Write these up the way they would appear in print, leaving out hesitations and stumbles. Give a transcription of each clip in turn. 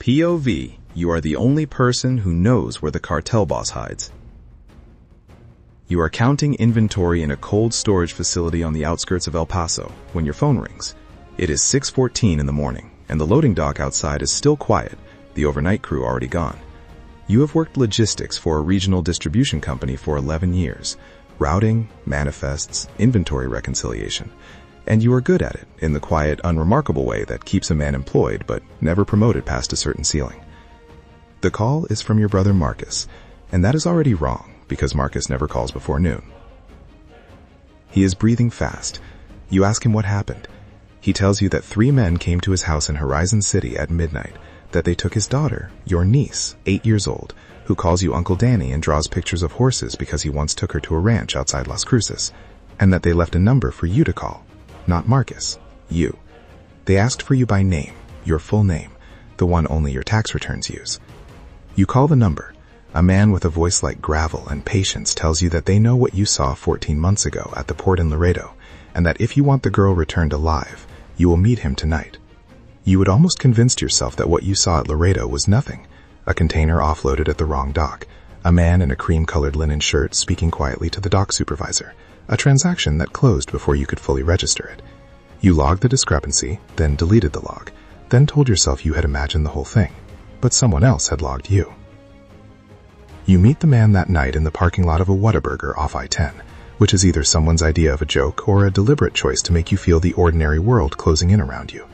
POV, you are the only person who knows where the cartel boss hides. You are counting inventory in a cold storage facility on the outskirts of El Paso when your phone rings. It is 6:14 in the morning, and the loading dock outside is still quiet, the overnight crew already gone. You have worked logistics for a regional distribution company for 11 years, routing, manifests, inventory reconciliation, and you are good at it in the quiet, unremarkable way that keeps a man employed but never promoted past a certain ceiling. The call is from your brother Marcus, and that is already wrong because Marcus never calls before noon. He is breathing fast. You ask him what happened. He tells you that 3 men came to his house in Horizon City at midnight, that they took his daughter, your niece, 8 years old, who calls you Uncle Danny and draws pictures of horses because he once took her to a ranch outside Las Cruces, and that they left a number for you to call. Not Marcus, you. They asked for you by name, your full name, the one only your tax returns use. You call the number. A man with a voice like gravel and patience tells you that they know what you saw 14 months ago at the port in Laredo, and that if you want the girl returned alive, you will meet him tonight. You had almost convinced yourself that what you saw at Laredo was nothing, a container offloaded at the wrong dock, a man in a cream-colored linen shirt speaking quietly to the dock supervisor, a transaction that closed before you could fully register it. You logged the discrepancy, then deleted the log, then told yourself you had imagined the whole thing, but someone else had logged you. You meet the man that night in the parking lot of a Waterburger off I-10, which is either someone's idea of a joke or a deliberate choice to make you feel the ordinary world closing in around you.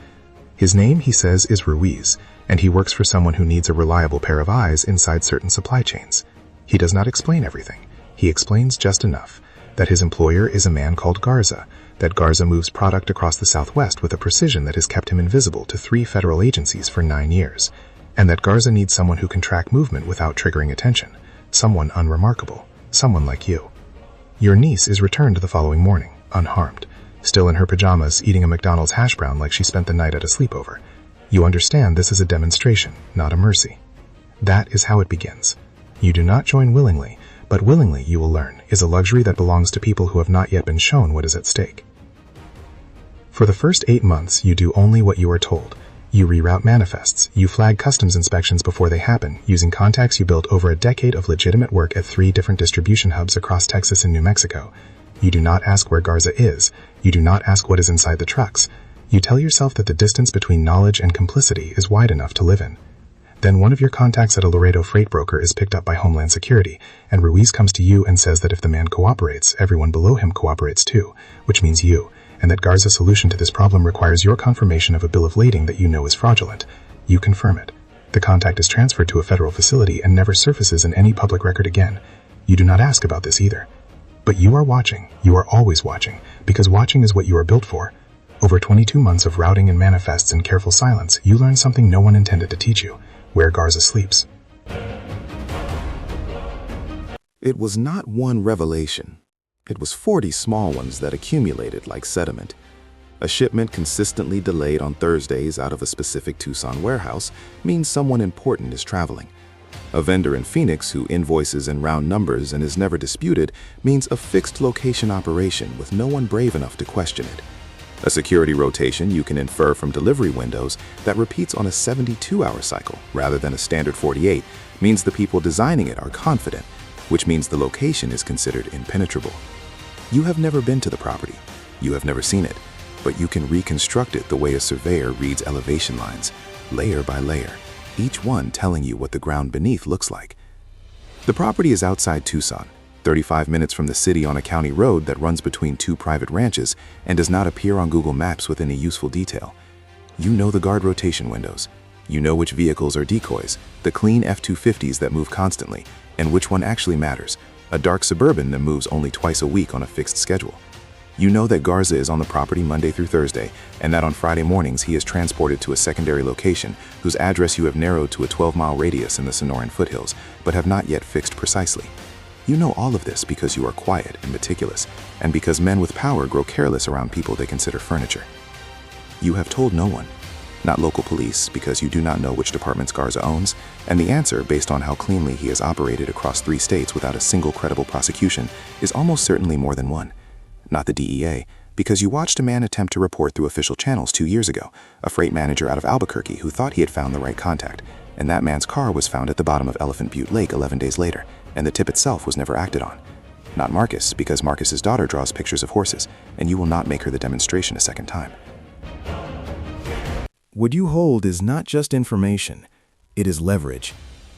His name, he says, is Ruiz, and he works for someone who needs a reliable pair of eyes inside certain supply chains. He does not explain everything. He explains just enough, that his employer is a man called Garza, that Garza moves product across the Southwest with a precision that has kept him invisible to 3 federal agencies for 9 years, and that Garza needs someone who can track movement without triggering attention, someone unremarkable, someone like you. Your niece is returned the following morning, unharmed, still in her pajamas eating a McDonald's hash brown like she spent the night at a sleepover. You understand this is a demonstration, not a mercy. That is how it begins. You do not join willingly, but willingly, you will learn, is a luxury that belongs to people who have not yet been shown what is at stake. For the first 8 months, you do only what you are told. You reroute manifests, you flag customs inspections before they happen, using contacts you built over a decade of legitimate work at 3 different distribution hubs across Texas and New Mexico. You do not ask where Garza is. You do not ask what is inside the trucks. You tell yourself that the distance between knowledge and complicity is wide enough to live in. Then one of your contacts at a Laredo freight broker is picked up by Homeland Security, and Ruiz comes to you and says that if the man cooperates, everyone below him cooperates too, which means you, and that Garza's solution to this problem requires your confirmation of a bill of lading that you know is fraudulent. You confirm it. The contact is transferred to a federal facility and never surfaces in any public record again. You do not ask about this either. But you are watching. You are always watching, because watching is what you are built for. Over 22 months of routing and manifests in careful silence, you learn something no one intended to teach you, where Garza sleeps. It was not one revelation. It was 40 small ones that accumulated like sediment. A shipment consistently delayed on Thursdays out of a specific Tucson warehouse means someone important is traveling. A vendor in Phoenix who invoices in round numbers and is never disputed means a fixed location operation with no one brave enough to question it. A security rotation you can infer from delivery windows that repeats on a 72-hour cycle rather than a standard 48 means the people designing it are confident, which means the location is considered impenetrable. You have never been to the property. You have never seen it, but you can reconstruct it the way a surveyor reads elevation lines, layer by layer, each one telling you what the ground beneath looks like. The property is outside Tucson, 35 minutes from the city on a county road that runs between 2 private ranches and does not appear on Google Maps with any useful detail. You know the guard rotation windows. You know which vehicles are decoys, the clean F-250s that move constantly, and which one actually matters, a dark Suburban that moves only twice a week on a fixed schedule. You know that Garza is on the property Monday through Thursday, and that on Friday mornings he is transported to a secondary location whose address you have narrowed to a 12-mile radius in the Sonoran foothills, but have not yet fixed precisely. You know all of this because you are quiet and meticulous, and because men with power grow careless around people they consider furniture. You have told no one. Not local police, because you do not know which departments Garza owns, and the answer, based on how cleanly he has operated across 3 states without a single credible prosecution, is almost certainly more than one. Not the DEA, because you watched a man attempt to report through official channels 2 years ago, a freight manager out of Albuquerque who thought he had found the right contact. and that man's car was found at the bottom of Elephant Butte Lake 11 days later, and the tip itself was never acted on. Not Marcus, because Marcus's daughter draws pictures of horses, and you will not make her the demonstration a second time. What you hold is not just information, it is leverage.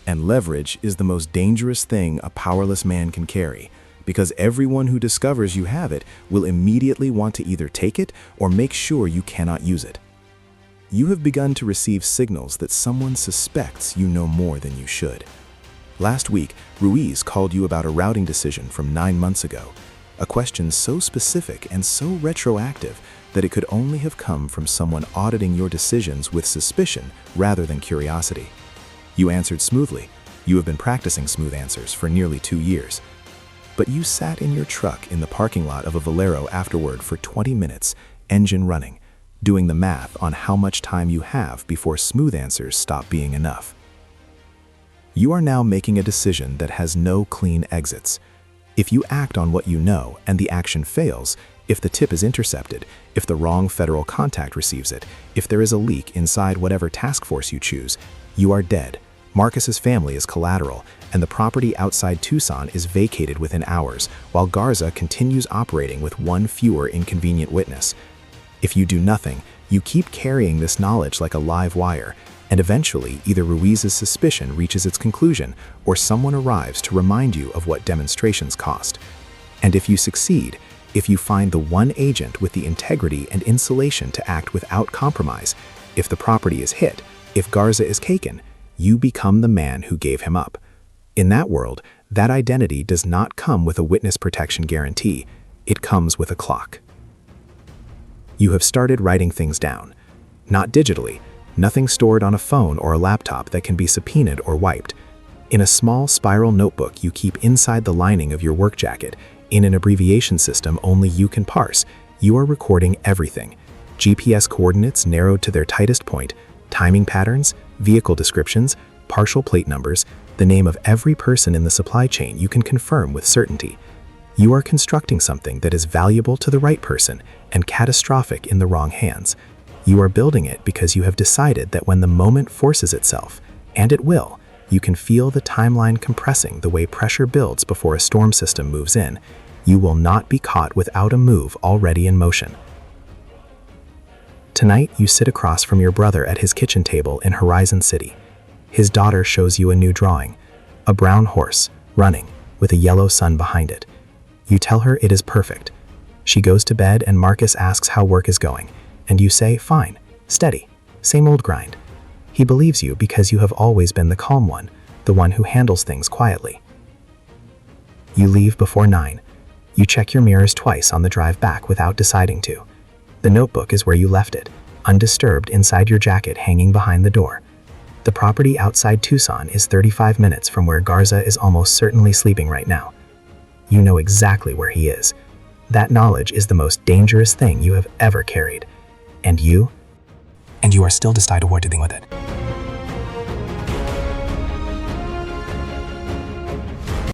And leverage is the most dangerous thing a powerless man can carry, because everyone who discovers you have it will immediately want to either take it or make sure you cannot use it. You have begun to receive signals that someone suspects you know more than you should. Last week, Ruiz called you about a routing decision from 9 months ago, a question so specific and so retroactive that it could only have come from someone auditing your decisions with suspicion rather than curiosity. You answered smoothly. You have been practicing smooth answers for nearly 2 years. But you sat in your truck in the parking lot of a Valero afterward for 20 minutes, engine running, doing the math on how much time you have before smooth answers stop being enough. You are now making a decision that has no clean exits. If you act on what you know and the action fails, if the tip is intercepted, if the wrong federal contact receives it, if there is a leak inside whatever task force you choose, you are dead. Marcus's family is collateral, and the property outside Tucson is vacated within hours, while Garza continues operating with one fewer inconvenient witness. If you do nothing, you keep carrying this knowledge like a live wire, and eventually either Ruiz's suspicion reaches its conclusion or someone arrives to remind you of what demonstrations cost. And if you succeed, if you find the one agent with the integrity and insulation to act without compromise, if the property is hit, if Garza is taken, you become the man who gave him up. In that world, that identity does not come with a witness protection guarantee. It comes with a clock. You have started writing things down. Not digitally, nothing stored on a phone or a laptop that can be subpoenaed or wiped. In a small spiral notebook you keep inside the lining of your work jacket, in an abbreviation system only you can parse, you are recording everything. GPS coordinates narrowed to their tightest point, timing patterns, vehicle descriptions, partial plate numbers, the name of every person in the supply chain you can confirm with certainty. You are constructing something that is valuable to the right person and catastrophic in the wrong hands. You are building it because you have decided that when the moment forces itself, and it will, you can feel the timeline compressing the way pressure builds before a storm system moves in. You will not be caught without a move already in motion. Tonight, you sit across from your brother at his kitchen table in Horizon City. His daughter shows you a new drawing, a brown horse, running, with a yellow sun behind it. You tell her it is perfect. She goes to bed and Marcus asks how work is going, and you say, fine, steady, same old grind. He believes you because you have always been the calm one, the one who handles things quietly. You leave before 9. You check your mirrors twice on the drive back without deciding to. The notebook is where you left it, undisturbed inside your jacket hanging behind the door. The property outside Tucson is 35 minutes from where Garza is almost certainly sleeping right now. You know exactly where he is. That knowledge is the most dangerous thing you have ever carried. And you are still deciding what to do with it.